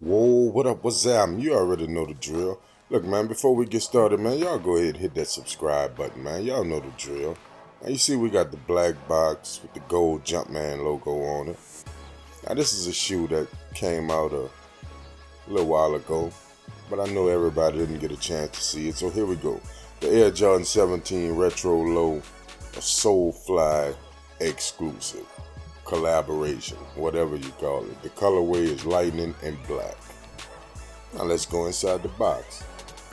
Whoa, what up, what's up? You already know the drill. Look, man, before we get started, man, y'all go ahead and hit that subscribe button, man. Y'all know the drill. Now, you see we got the black box with the gold Jumpman logo on it. Now, this is a shoe that came out a little while ago, but I know everybody didn't get a chance to see it, so here we go. The Air Jordan 17 Retro Low, a Solefly exclusive. Collaboration, whatever you call it. The colorway is lightning and black. Now let's go inside the box.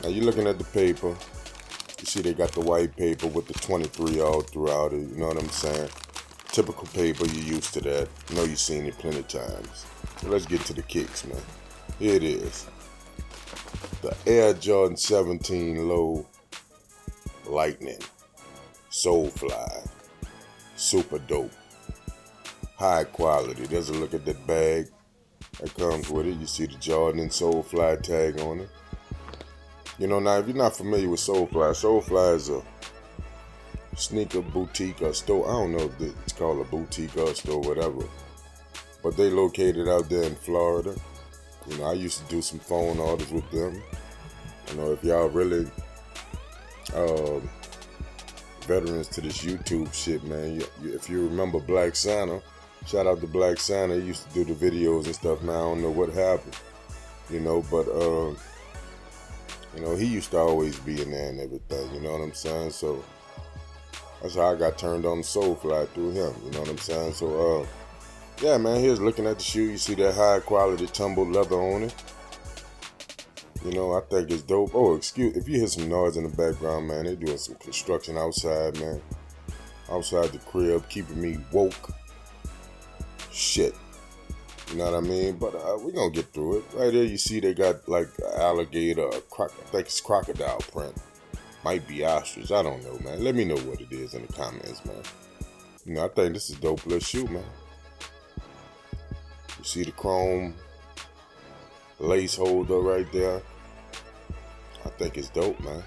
Now you're looking at the paper. You see they got the white paper with the 23 all throughout it. You know what I'm saying? Typical paper, you're used to that. I know you've seen it plenty of times. So let's get to the kicks, man. Here it is. The Air Jordan 17 Low Lightning Solefly. Super dope. High quality. There's a look at that bag that comes with it. You see the Jordan and Solefly tag on it. You know, now if you're not familiar with Solefly, Solefly is a sneaker boutique or store. I don't know if it's called a boutique or store, whatever. But they located out there in Florida. You know, I used to do some phone orders with them. You know, if y'all really veterans to this YouTube shit, man. If you remember Black Santa, shout out to Black Santa. He used to do the videos and stuff. Man, I don't know what happened, you know, but you know, he used to always be in there and everything. You know what I'm saying? So that's how I got turned on to Solefly through him. You know what I'm saying? So yeah, man. Here's looking at the shoe. You see that high quality tumbled leather on it. You know, I think it's dope. Oh, excuse if you hear some noise in the background, man. They doing some construction outside, man. Outside the crib, keeping me woke. Shit. You know what I mean? But we're going to get through it. Right there, you see they got like alligator, I think it's crocodile print. Might be ostrich. I don't know, man. Let me know what it is in the comments, man. You know, I think this is a dope little shoe, man. You see the chrome lace holder right there. I think it's dope, man.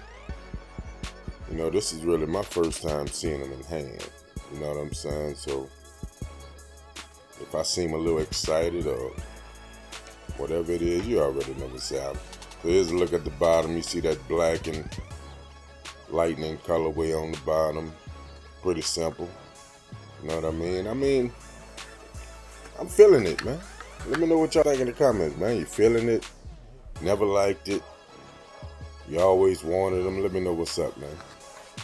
You know, this is really my first time seeing them in hand. You know what I'm saying? So if I seem a little excited or whatever it is, you already know what's up. So here's a look at the bottom. You see that black and lightning colorway on the bottom. Pretty simple. You know what I mean? I'm feeling it, man. Let me know what y'all think in the comments, man. You feeling it? Never liked it? You always wanted them? Let me know what's up, man.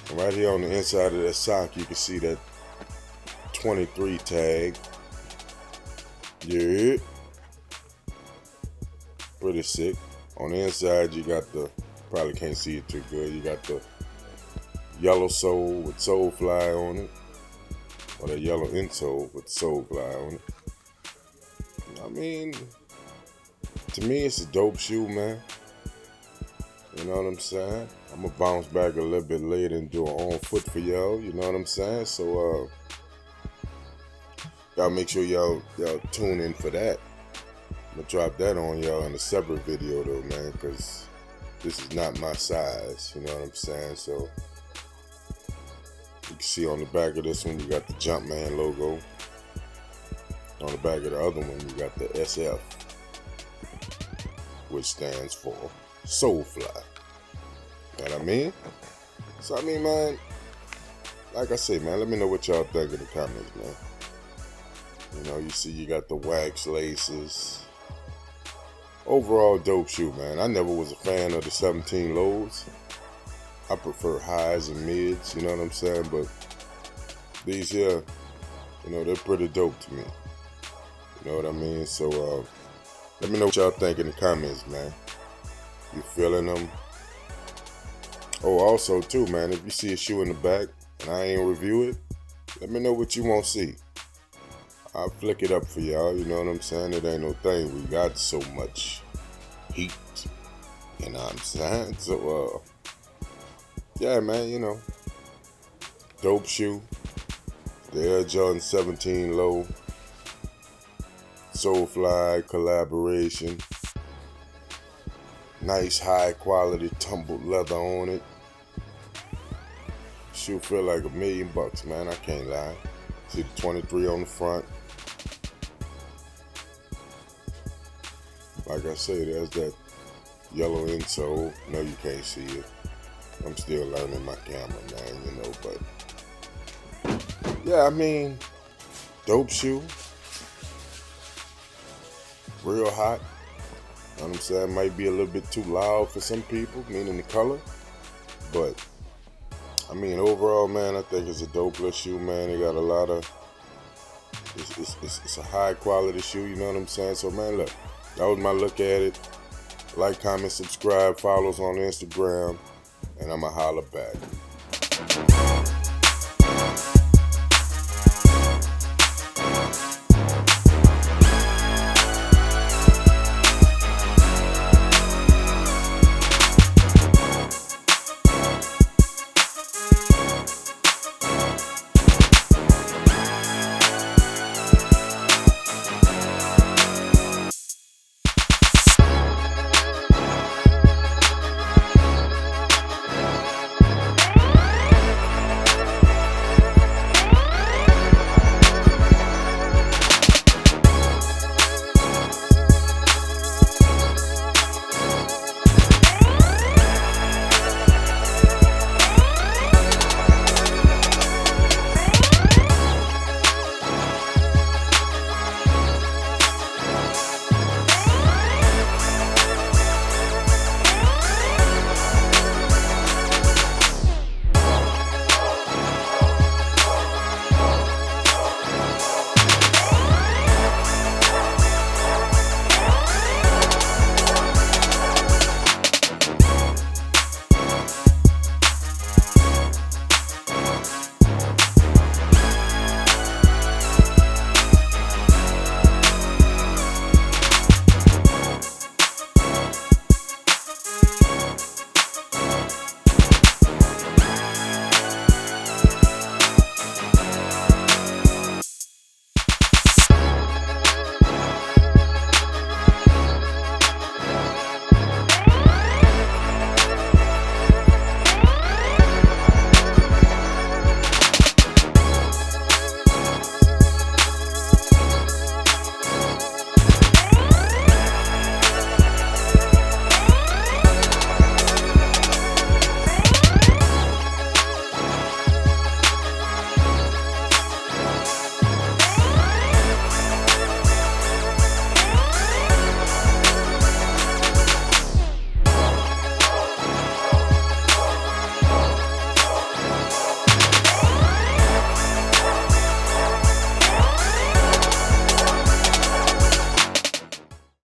And right here on the inside of that sock, you can see that 23 tag. Yeah. Pretty sick. On the inside, you got the, probably can't see it too good, you got the yellow sole with Solefly on it. Or the yellow insole with Solefly on it. I mean, to me, it's a dope shoe, man. You know what I'm saying? I'm going to bounce back a little bit later and do an on foot for y'all. You know what I'm saying? So, y'all make sure y'all tune in for that. I'm going to drop that on y'all in a separate video, though, man, because this is not my size. You know what I'm saying? So, you can see on the back of this one, you got the Jumpman logo. On the back of the other one, you got the SF, which stands for Solefly. You know what I mean? So, I mean, man, like I say, man, let me know what y'all think in the comments, man. You know, you see you got the wax laces. Overall, dope shoe, man. I never was a fan of the 17 lows. I prefer highs and mids, you know what I'm saying? But these here, you know, they're pretty dope to me. You know what I mean? So, let me know what y'all think in the comments, man. You feeling them? Oh, also, too, man, if you see a shoe in the back and I ain't review it, let me know what you want to see. I'll flick it up for y'all, you know what I'm saying? It ain't no thing. We got so much heat, you know what I'm saying? So, yeah, man, you know, dope shoe. The Air Jordan 17 Low. Solefly collaboration. Nice high quality tumbled leather on it. Shoe feel like $1 million, man. I can't lie. See the 23 on the front. Like I say, there's that yellow insole. No, you can't see it. I'm still learning my camera, man, you know, but yeah, I mean, dope shoe, real hot. You know what I'm saying? Might be a little bit too loud for some people, meaning the color, but I mean, overall, man, I think it's a dope little shoe, man. They got a lot of, it's a high quality shoe, you know what I'm saying? So, man, look, that was my look at it. Like, comment, subscribe, follow us on Instagram, and I'ma holler back.